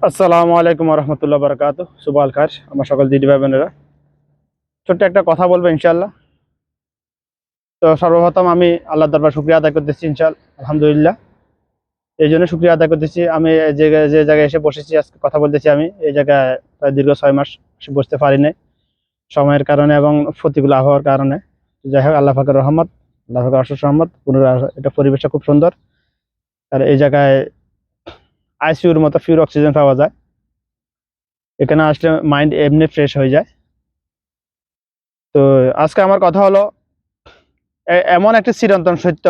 আসসালামু আলাইকুম রহমতুল্লাহ বারকাত। শুভ আল খার আমার সকল দিদি ভাই বোনেরা। ছোট্ট একটা কথা বলবো ইনশাল্লাহ। তো সর্বপ্রথম আমি আল্লাহ দরবার শুকরিয়া আদায় করতেছি ইনশাল্লাহ, আলহামদুলিল্লাহ। এই জন্য শুকরিয়া আদায় করতেছি, আমি যে জায়গায় এসে বসেছি আজকে কথা বলতেছি, আমি এই জায়গায় প্রায় দীর্ঘ 6 মাস এসে বসতে পারি নাই সময়ের কারণে এবং প্রতিকূল আবহাওয়ার কারণে। যাই হোক, আল্লাহ পাকের রহমত, আল্লাহ পাকের অশেষ রহমত। পুনরায় এটা পরিবেশটা খুব সুন্দর, আর এই জায়গায় আইসিইউর মতো পিওর অক্সিজেন পাওয়া যায়। এখানে আসলে মাইন্ড এমনি ফ্রেশ হয়ে যায়। তো আজকে আমার কথা হলো এমন একটি চিরন্তন সত্য,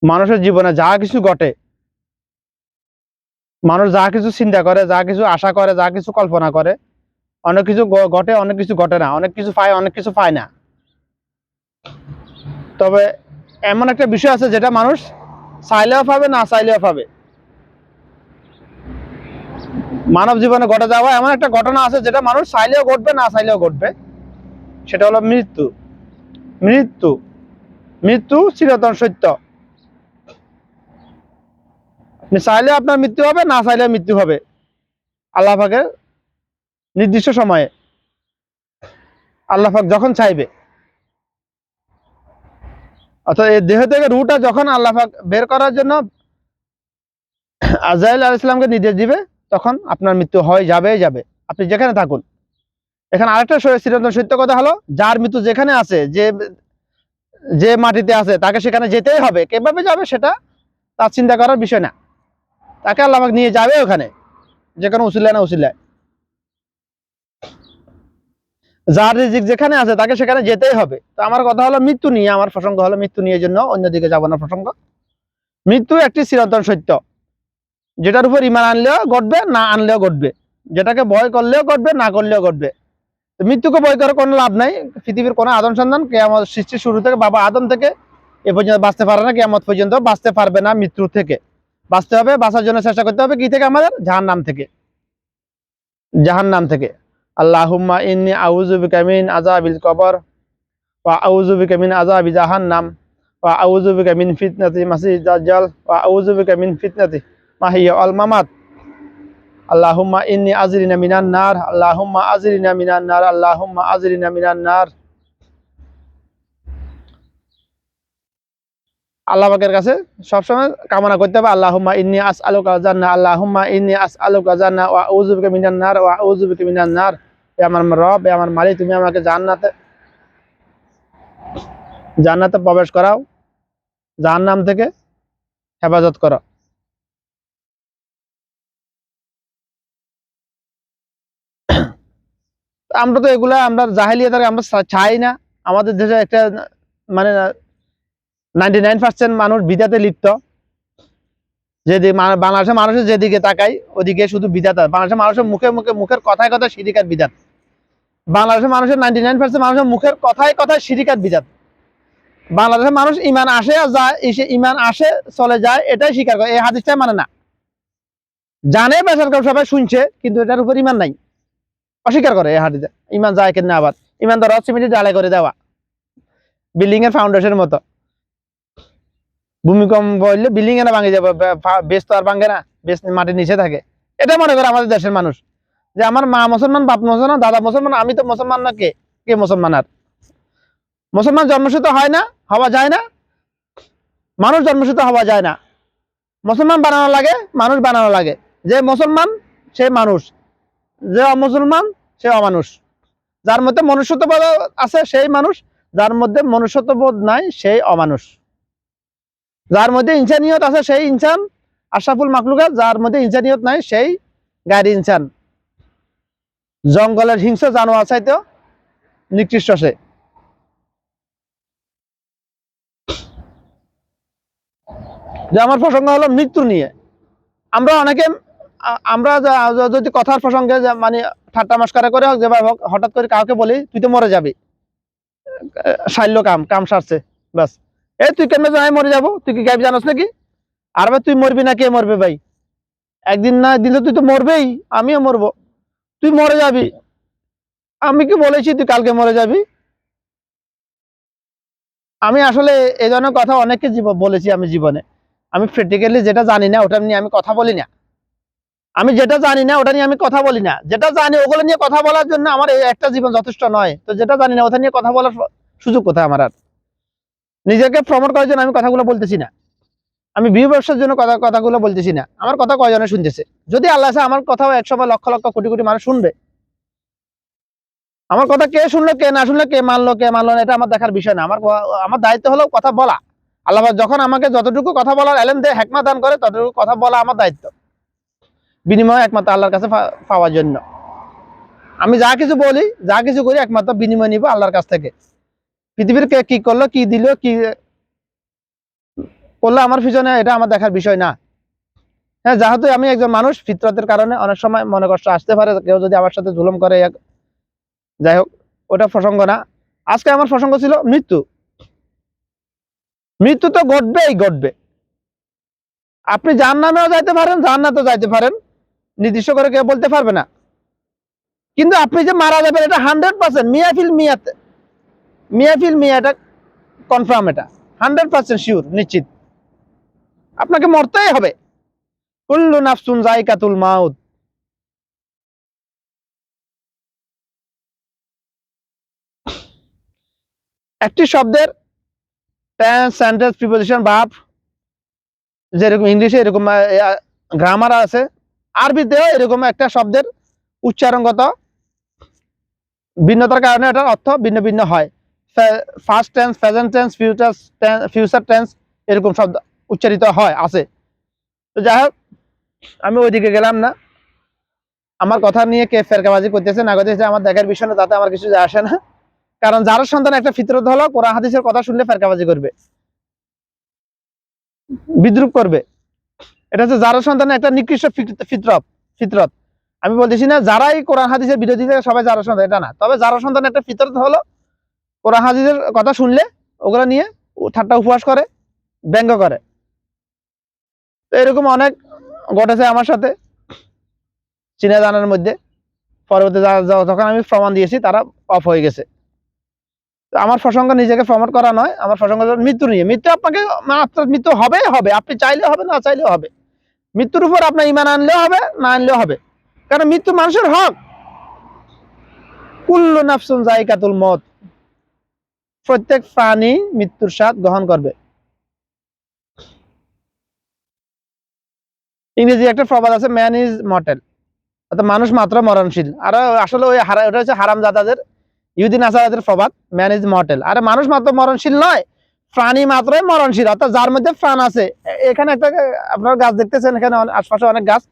মানুষের জীবনে যা কিছু ঘটে, মানুষ যা কিছু চিন্তা করে, যা কিছু আশা করে, যা কিছু কল্পনা করে, অনেক কিছু ঘটে, অনেক কিছু ঘটে না, অনেক কিছু পায়, অনেক কিছু পায় না। তবে এমন একটা বিষয় আছে যেটা মানুষ চাইলেও পাবে, না চাইলেও পাবে। মানব জীবনে ঘটে যাওয়া এমন একটা ঘটনা আছে যেটা মানুষ চাইলেও ঘটবে, না চাইলেও ঘটবে। সেটা হলো মৃত্যু। মৃত্যু মৃত্যু চিরন্তন সত্য। আপনি চাইলে আপনার মৃত্যু হবে, না চাইলে মৃত্যু হবে আল্লাহ পাকের নির্দিষ্ট সময়ে। আল্লাহ পাক যখন চাইবে, অর্থাৎ এই দেহ থেকে রুহটা যখন আল্লাহ পাক বের করার জন্য আজরাইল আলাইহিস সালামকে নির্দেশ দিবে, তখন আপনার মৃত্যু হয়ে যাবে, আপনি যেখানে থাকুন। এখানে আরেকটা চিরন্তন সত্য কথা হলো, যার মৃত্যু যেখানে আছে, যে যে মাটিতে আছে, তাকে সেখানে যেতেই হবে। কিভাবে যাবে সেটা তার চিন্তা করার বিষয় না, তাকে আল্লাহ পাক নিয়ে যাবে ওখানে, যে কোনো উসিলা না উসিলায়। যার রিজিক যেখানে আছে তাকে সেখানে যেতেই হবে। তো আমার কথা হলো মৃত্যু নিয়ে, আমার প্রসঙ্গ হলো মৃত্যু নিয়ে, জন্য অন্যদিকে যাব না প্রসঙ্গ। মৃত্যু একটি চিরন্তন সত্য, যেটার উপর ইমান আনলেও ঘটবে, না আনলেও ঘটবে। যেটাকে ভয় করলেও ঘটবে, না করলেও ঘটবে। মৃত্যুকে ভয় করার কোনো লাভ নাই। পৃথিবীর কোনো আদম সন্তান কিয়ামত সৃষ্টির শুরু থেকে, বাবা আদম থেকে এ পর্যন্ত বাঁচতে পারে না, কিয়ামত পর্যন্ত বাঁচতে পারবে না মৃত্যু থেকে। বাঁচতে হবে, বাঁচার জন্য চেষ্টা করতে হবে কি থেকে? আমাদের জাহান্নাম থেকে। জাহান্নাম থেকে। আল্লাহুম্মা ইন্নী আউযু বিকা মিন আযাবিল কবর ওয়া আউযু বিকা মিন আযাবি জাহান্নাম ওয়া আউযু বিকা মিন ফিতনাতি মাসিহিদ দাজ্জাল ওয়া আউযু বিকা মিন ফিতনাতি মাহিয়া ওয়াল মামাত। আল্লাহুম্মা ইন্নী আজরিনা মিনান নার, আল্লাহুম্মা আজরিনা মিনান নার, আল্লাহুম্মা আজরিনা মিনান নার। আল্লাহ পাকের কাছে সবসময় কামনা করতে হবে, আল্লাহুম্মা ইন্নী আসআলুকা জান্নাহ, আল্লাহুম্মা ইন্নী আসআলুকা জান্নাহ ওয়া আউযু বিকা মিনান নার, ওয়া আউযু বিকা মিনান নার। হে আমার রব, হে আমার মালিক, তুমি আমাকে জান্নাতে প্রবেশ করাও, জাহান্নাম থেকে হেফাজত করো। আমরা তো এগুলা, আমরা জাহেলিয়াত আমরা চাই না। আমাদের দেশে একটা মানে 99% মানুষ বিদাতে লিপ্ত। যেদিকে বাংলাদেশের মানুষের যেদিকে তাকাই, ওদিকে শুধু বিদাত। বাংলাদেশের মানুষের মুখের কথায় কথায় শিরিক আর বিদাত। বাংলাদেশের মানুষের 99% মানুষের মুখের কথায় কথায় শিরিক আর বিদাত। বাংলাদেশের মানুষ ইমান আসে আর যায়, ইমান আসে চলে যায়, এটাই স্বীকার করে, এই হাদিসটাই মানে না। জানে বেচার সবাই শুনছে, কিন্তু এটার উপর ইমান নাই, অস্বীকার করে এই হাদিসে। ইমান যায় কেন? আবার ইমান ধরা সিমেন্ট ঢালাই করে দেওয়া, বিল্ডিং এর ফাউন্ডেশনের মতো। ভূমিকম্প হইলে বিল্ডিং এ না ভাঙে যাবে, বেশ তো আর ভাঙে না, বেশ মাটির নিচে থাকে। এটা মনে করে আমাদের দেশের মানুষ, যে আমার মা মুসলমান, বাপ মুসলমান, দাদা মুসলমান, আমি তো মুসলমান না। কে কে মুসলমান? আর মুসলমান জন্মসূত হয় না, হওয়া যায় না। মানুষ জন্মসূত হওয়া যায় না। মুসলমান বানানো লাগে, মানুষ বানানো লাগে। যে মুসলমান সে মানুষ, যে অমুসলমান সে অমানুষ। যার মধ্যে মনুষ্যত্ববোধ আছে সেই মানুষ, যার মধ্যে মনুষ্যত্ববোধ নাই সেই অমানুষ। যার মধ্যে ইনসানিয়ত আছে সেই ইনসান, আশরাফুল মাখলুকাত। যার মধ্যে ইনসানিয়ত নাই সেই গায়ের ইনসান, জঙ্গলের হিংস্র জানোয়ার চাইতেও নিকৃষ্ট সে। যে আমার প্রসঙ্গ হলো মৃত্যু নিয়ে। আমরা অনেকে, আমরা যদি কথার প্রসঙ্গে মানে ঠাট্টা মস্করা করে হোক, যেভাবে হোক, হঠাৎ করে কাউকে বলি তুই তো মরে যাবি, সারল কাম সারছে, বাস। তুই কেমনে জানাই মরে যাবো? তুই কি গাইব জানোস নাকি? আর ভাই তুই মরবি না, কে মরবে ভাই? একদিন না একদিন তো তুই তো মরবেই, আমিও মরবো। তুই মরে যাবি, আমি কি বলেছি তুই কালকে মরে যাবি? আমি আসলে এই ধরনের কথা অনেককে বলেছি আমি জীবনে, আমি প্র্যাকটিক্যালি যেটা জানি না ওটা নিয়ে আমি কথা বলি না। আমি যেটা জানি না ওটা নিয়ে আমি কথা বলি না। যেটা জানি ওগুলো নিয়ে কথা বলার জন্য আমার এই একটা জীবন যথেষ্ট নয়। তো যেটা জানি না ওটা নিয়ে কথা বলার সুযোগ কোথায় আমার? আর নিজেকে প্রমোট করার জন্য আমি কথাগুলো বলতেছি না। আমি বিয়ে ব্যবসার জন্য কথাগুলো বলতেছি না। আমার কথা কয়জনে শুনতেছে? যদি আল্লাহ চায় আমার কথাও একসময় লক্ষ লক্ষ কোটি কোটি মানুষ শুনবে। আমার কথা কে শুনলো কে না শুনলো, কে মানলো না, এটা আমার দেখার বিষয় না। আমার দায়িত্ব হলো কথা বলা। আল্লাহ যখন আমাকে যতটুকু কথা বলার এলেম দেয়, হিকমত দান করে, ততটুকু কথা বলা আমার দায়িত্ব, বিনিময় একমাত্র আল্লাহর কাছে পাওয়ার জন্য। আমি যা কিছু বলি, যা কিছু করি, একমাত্র বিনিময় নিব আল্লাহর কাছ থেকে। পৃথিবীর কে কি করলো, কি দিল, কি করলো আমার পিছনে, এটা আমার দেখার বিষয় না। হ্যাঁ, যেহেতু আমি একজন মানুষ, ফিতরতের কারণে অনেক সময় মনে কষ্ট আসতে পারে, কেউ যদি আমার সাথে জুলুম করে, যাই হোক, ওটা প্রসঙ্গ না। আজকে আমার প্রসঙ্গ ছিল মৃত্যু। মৃত্যু তো ঘটবেই ঘটবে। আপনি জাহান্নামেও যাইতে পারেন, জান্নাতেও যাইতে পারেন, নির্দিষ্ট করে কেউ বলতে পারবে না। কিন্তু আপনি যে মারা যাবেন এটা 100% মিয়া এটা কনফার্ম, এটা 100% শিওর, নিশ্চিত। আপনাকে মরতেই হবে। কুল্লু নাফসুন যায়কাতুল মাউত। একটি শব্দের টেন্স, সেন্টেন্স, প্রিপোজিশন, ভার্ব, যেরকম ইংলিশে এরকম গ্রামার আছে, আরবিতেও এরকম একটা শব্দের উচ্চারণগত ভিন্নতার কারণে এটার অর্থ ভিন্ন ভিন্ন হয়। First tense, present tense, future tense, এরকম শব্দ উচ্চারিত হয় আছে। তো যাই হোক, আমি ওইদিকে গেলাম না। আমার কথা নিয়ে কে ফেরকাবাজি করতেছে না করতেছে আমার দেখার বিষয় না, তাতে আমার কিছু যায় আসে না। কারণ যার সন্তান একটা ফিতরত হলো, কোরআন হাদিসের কথা শুনলে ফেরকাবাজি করবে, বিদ্রুপ করবে। এটা হচ্ছে যার সন্তানের একটা নিকৃষ্ট ফিতরত। আমি বলতেছি না যারাই কোরআন হাদিসের বিরোধী সবাই যার সন্তান, এটা না। তবে যার সন্তান একটা ফিতরত হলো, কোরআন হাদিসের কথা শুনলে ওগুলো নিয়ে ঠাট্টা উপহাস করে, ব্যঙ্গ করে। তো এরকম অনেক ঘটেছে আমার সাথে চীনা জানার মধ্যে। পরবর্তী যখন আমি প্রমাণ দিয়েছি তারা অফ হয়ে গেছে। তো আমার প্রসঙ্গ নিজেকে প্রমোট করা নয়, আমার প্রসঙ্গ মৃত্যু নিয়ে। মৃত্যু আপনাকে মৃত্যু হবে হবে, আপনি চাইলেও হবে, না চাইলেও হবে। মৃত্যুর উপর আপনার ইমান আনলেও হবে, না আনলেও হবে। কারণ মৃত্যু মানুষের হক। কুল্লু নাফসুন যায়কাতুল মউত। প্রত্যেক প্রাণী মৃত্যুর স্বাদ গ্রহণ করবে। ইংরেজি একটা প্রবাদ আছে, ম্যান ইজ মর্টেল, অর্থাৎ মানুষ মাত্র মরণশীল। আর আসলে ওটা হচ্ছে হারামজাদাদের, ইহুদি নাসারাদের প্রবাদ, ম্যান ইজ মর্টেল। আরে মানুষ মাত্র মরণশীল নয়, প্রাণী মাত্রই মরণশীল, অর্থাৎ যার মধ্যে প্রাণ আছে। এখানে একটা আপনারা গাছ দেখতেছেন, এখানে আশপাশে অনেক গাছ,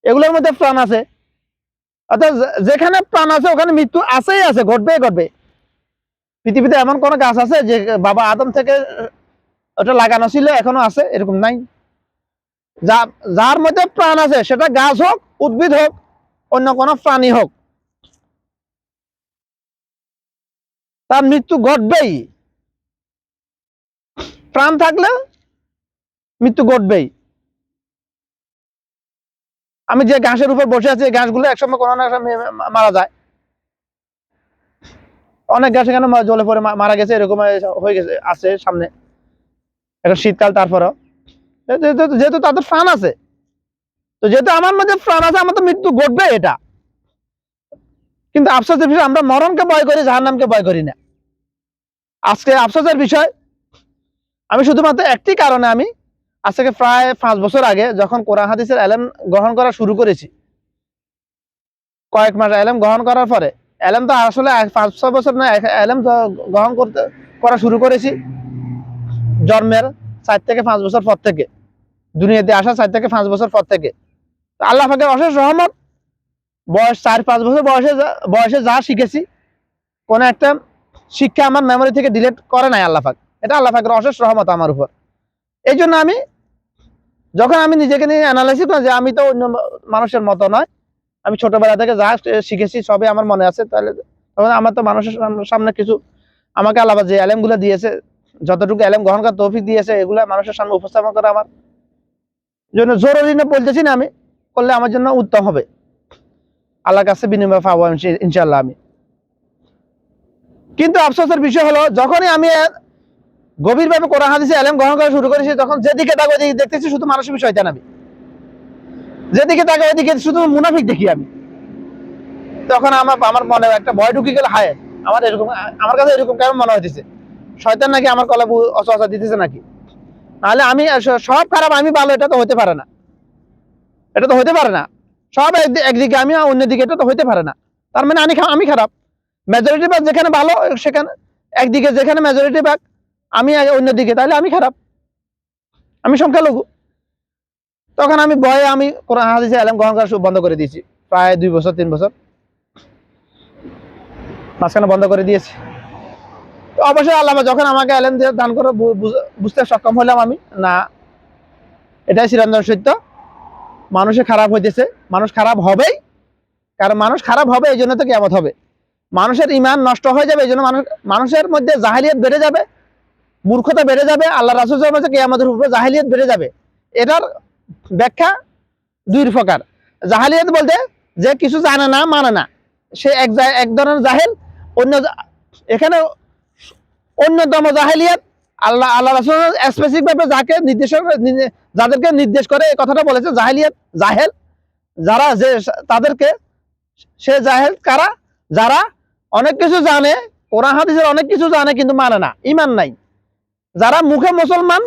এগুলোর মধ্যে প্রাণ আছে। অর্থাৎ যেখানে প্রাণ আছে ওখানে মৃত্যু আছেই আছে, ঘটবেই ঘটবে। পৃথিবীতে এমন কোন গাছ আছে যে বাবা আদম থেকে ওটা লাগানো ছিল এখনো আছে? এরকম নাই। যার মধ্যে প্রাণ আছে, সেটা গাছ হোক, উদ্ভিদ হোক, অন্য কোনো প্রাণী হোক, তার মৃত্যু ঘটবেই। প্রাণ থাকলে মৃত্যু ঘটবেই। আমি যে ঘাসের উপর বসে আছি, এই ঘাসগুলো একসময় কোনো না মারা যায়। অনেক ঘাস এখানে জলে পরে মারা গেছে, এরকম হয়ে গেছে, আছে সামনে। এখন শীতকাল, তারপরেও যেহেতু তাদের প্রাণ আছে, তো যেহেতু আমার মধ্যে প্রাণ আছে, আমার তো মৃত্যু ঘটবে এটা। কিন্তু আফসোসের বিষয়, আমরা মরণকে ভয় করি, জাহান্নামকে ভয় করি না। আজকে আফসোসের বিষয়, আমি শুধুমাত্র একটি কারণে আমি আজ থেকে প্রায় 5 বছর আগে যখন কোরআন হাদিসের এলেম গ্রহণ করা শুরু করেছি, কয়েক মাস এলেম গ্রহণ করার পরে, এলেম তো আসলে 5-6 বছর না, এলেম গ্রহণ করা শুরু করেছি জন্মের 4 থেকে 5 বছর পর থেকে, দুনিয়াতে আসা 4 থেকে 5 বছর পর থেকে। আল্লাহ পাকের অশেষ রহমত, বয়স 4-5 বছর বয়সে যা শিখেছি, কোন একটা শিক্ষা আমার মেমোরি থেকে ডিলিট করে নাই আল্লাহ পাক। এটা আল্লাহ পাকের অশেষ রহমত আমার উপর। এই জন্য আমি যখন আমি নিজেকে নিয়ে অ্যানালাইসিস করি যে আমি তো অন্য মানুষের মতো নয়, আমি ছোটবেলা থেকে যা শিখেছি সবই আমার মনে আছে, তাহলে তখন আমার তো মানুষের সামনে কিছু, আমাকে আল্লাহ যে এলেম গুলো দিয়েছে, যতটুকু এলেম গ্রহণ করার তৌফিক দিয়েছে, এগুলো মানুষের সামনে উপস্থাপন করা আমার জন্য জরুরি না বলতেছি না, আমি করলে আমার জন্য উত্তম হবে, আল্লাহর কাছে বিনিময় পাবো ইনশাআল্লাহ আমি। কিন্তু আফসোসের বিষয় হলো, যখনই আমি গভীরভাবে কোরআন হাদিসে ইলম গ্রহণ করা শুরু করেছি, তখন যেদিকে তাকাই ওইদিকে দেখতেছি শুধু মানুষের শয়তান, আমি যেদিকে তাকাই ওইদিকে শুধু মুনাফিক দেখি আমি। তখন আমার মনে একটা ভয় ঢুকে গেল, হায় আমার কাছে এরকম কেমন মনে হইতেছে, শয়তান নাকি আমার কলা অচা দিতেছে নাকি? নাহলে আমি সব খারাপ আমি ভালো, এটা তো হতে পারে না, এটা তো হতে পারে না। সব একদিকে আমি অন্যদিকে, এটা তো হতে পারে না। তার মানে আমি খারাপ। মেজরিটি ভাগ যেখানে ভালো, সেখানে একদিকে যেখানে মেজরিটি ভাগ আমি অন্যদিকে, তাহলে আমি খারাপ, আমি সংখ্যালঘু। তখন আমি ভয়ে আমি কোরআন হাদিসে ইলম গ্রহণ করা বন্ধ করে দিয়েছি, প্রায় 2 বছর 3 বছর মাঝখানে বন্ধ করে দিয়েছি। তো অবশ্যই আল্লাহ যখন আমাকে ইলম দিয়ে দান করে বুঝতে সক্ষম হলাম আমি, না এটাই চিরন্তন সত্য, মানুষে খারাপ হইতেছে, মানুষ খারাপ হবেই, কারণ মানুষ খারাপ হবে এই জন্য তো কিয়ামত হবে। মানুষের ঈমান নষ্ট হয়ে যাবে এই জন্য মানুষের মধ্যে জাহেলিয়ত বেড়ে যাবে, মূর্খতা বেড়ে যাবে। আল্লাহ রাসূল সাল্লাল্লাহু আলাইহি ওয়াসাল্লাম কিয়ামতের উপরে জাহেলিয়ত বেড়ে যাবে। এটার ব্যাখ্যা 2 প্রকার। জাহেলিয়ত বলতে যে কিছু জানে না, মানে না, সে এক ধরনের জাহেল। এখানে অন্যতম জাহেলিয়ত আল্লাহ রাসূল স্পেসিফিক ভাবে যাদেরকে নির্দেশ করে এই কথাটা বলেছে জাহেলিয়ত, জাহেল যারা, যে তাদেরকে, সে জাহেল কারা? যারা অনেক কিছু জানে, কোরআন হাদিসের অনেক কিছু জানে কিন্তু মানে না, ঈমান নাই। যারা মুখে মুসলমান,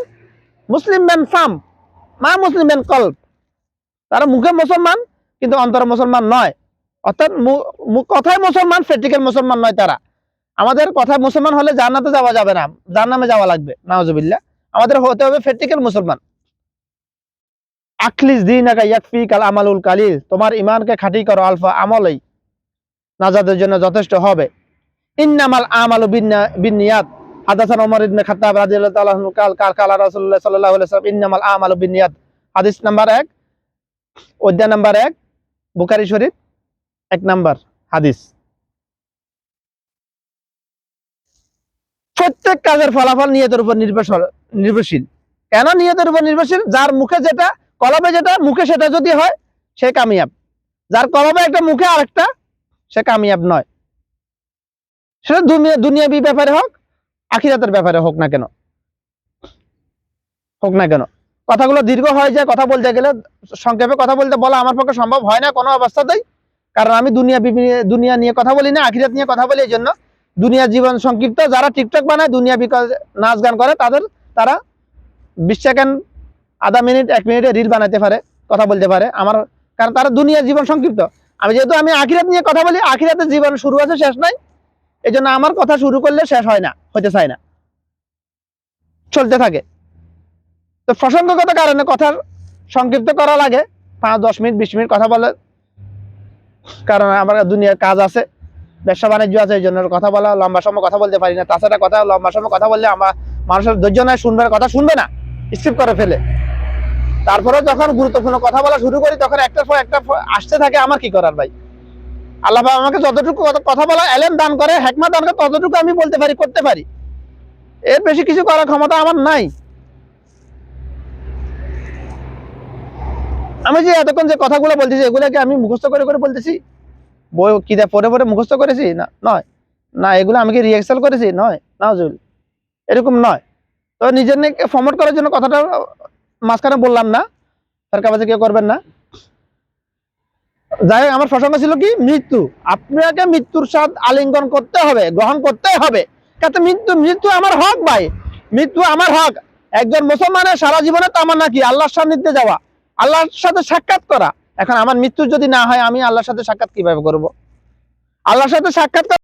মুসলিম ম্যান ফাম মা মুসলিম ম্যান কলব, তারা মুখে মুসলমান কিন্তু অন্তরে মুসলমান নয়। অর্থাৎ কথায় মুসলমান, প্র্যাকটিক্যাল মুসলমান নয় তারা। আমাদের কথায় মুসলমান হলে জান্নাতে যাওয়া যাবে না, জাহান্নামে যাওয়া লাগবে, নাউজুবিল্লাহ। আমাদের হতে হবে প্র্যাকটিক্যাল মুসলমান। আখলিস দীনাকা ইয়াকফিকাল আমালুল কালিল, তোমার ঈমানকে খাঁটি করো, আলফা আমলই নাজাতের জন্য যথেষ্ট হবে। ইন্নামাল আমালু বিন্নিয়াত, হাদাসান ওমর ইবনে খাত্তাব রাদিয়াল্লাহু তাআলা আনহু কাল রাসূলুল্লাহ সাল্লাল্লাহু আলাইহি ওয়াসাল্লাম ইন্নামাল আমালু বিন্নিয়াত, হাদিস নাম্বার 1, অধ্যায় নাম্বার 1, বুখারী শরীফ 1 নাম্বার হাদিস। প্রত্যেক কাজের ফলাফল নিয়তের উপর নির্ভরশীল। কেন নিয়তের উপর নির্ভরশীল? যার মুখে যেটা, কলবে যেটা, মুখে সেটা যদি হয় সে কামিয়াব। যার কলবে একটা, মুখে আরেকটা, সে কামিয়াব নয়। সেটা দুনিয়াবি ব্যাপারে হোক, আখিরাতের ব্যাপারে হোক না কেন, কথাগুলো দীর্ঘ হয়ে যায়। কথা বলতে গেলে সংক্ষেপে কথা বলা আমার পক্ষে সম্ভব হয় না কোনো অবস্থাতেই, কারণ আমি দুনিয়া নিয়ে কথা বলি না, আখিরাত নিয়ে কথা বলি। এই জন্য দুনিয়া জীবন সংক্ষিপ্ত। যারা টিকটক বানায়, দুনিয়া নাচ গান করে, তারা 20 সেকেন্ড, আধা মিনিট, 1 মিনিটে রিল বানাতে পারে, কথা বলতে পারে। কারণ তারা দুনিয়া জীবন সংক্ষিপ্ত। যেহেতু আমি আখিরাত নিয়ে কথা বলি, আখিরাতের জীবন শুরু আছে, শেষ নাই। এই জন্য আমার কথা শুরু করলে শেষ হয় না, হতে চায় না, চলতে থাকে। তো প্রসঙ্গগত কারণে কথা সংক্ষিপ্ত করা লাগে, 5-10 মিনিট 20 মিনিট কথা বলে, কারণ আমার দুনিয়ার কাজ আছে, ব্যবসা বাণিজ্য আছে, এই জন্য কথা বলা, লম্বা সময় কথা বলতে পারি না। তাছাড়া লম্বা সময় কথা বললে আমার মানুষের ধৈর্য নয়, কথা শুনবে না, স্কিপ করে ফেলে। তারপরে যখন গুরুত্বপূর্ণ কথা বলা শুরু করি, তখন একটার পর একটা আসতে থাকে। আমার কি করার ভাই? আল্লাহ আমাকে যতটুকু কথা বলা এলেম দান করে, হিকমত দান করে, ততটুকু আমি বলতে পারি, করতে পারি। এর বেশি কিছু করার ক্ষমতা আমার নাই। আমি যে এতক্ষণ যে কথাগুলো বলতেছি, এগুলোকে আমি মুখস্থ করে বলতেছি, বই কিতাব পড়ে মুখস্থ করেছি? না, এগুলো আমি কি রিহার্সাল করেছি? নয়, এরকম নয়। তো নিজের নিয়ে প্রমোট করার জন্য কথাটা মাঝখানে বললাম না, তার কাছে কেউ করবেন না। যাই হোক, আমার প্রসঙ্গ ছিল কি? মৃত্যু। আপনাকে মৃত্যুর স্বাদ আলিঙ্গন করতে হবে, গ্রহণ করতে হবে। মৃত্যু আমার হক ভাই, মৃত্যু আমার হক। একজন মুসলমানের সারা জীবনে তামান্না কি? আল্লাহর সান্নিধ্যে যাওয়া, আল্লাহর সাথে সাক্ষাৎ করা। এখন আমার মৃত্যু যদি না হয়, আমি আল্লাহর সাথে সাক্ষাৎ কিভাবে করব? আল্লাহর সাথে সাক্ষাৎ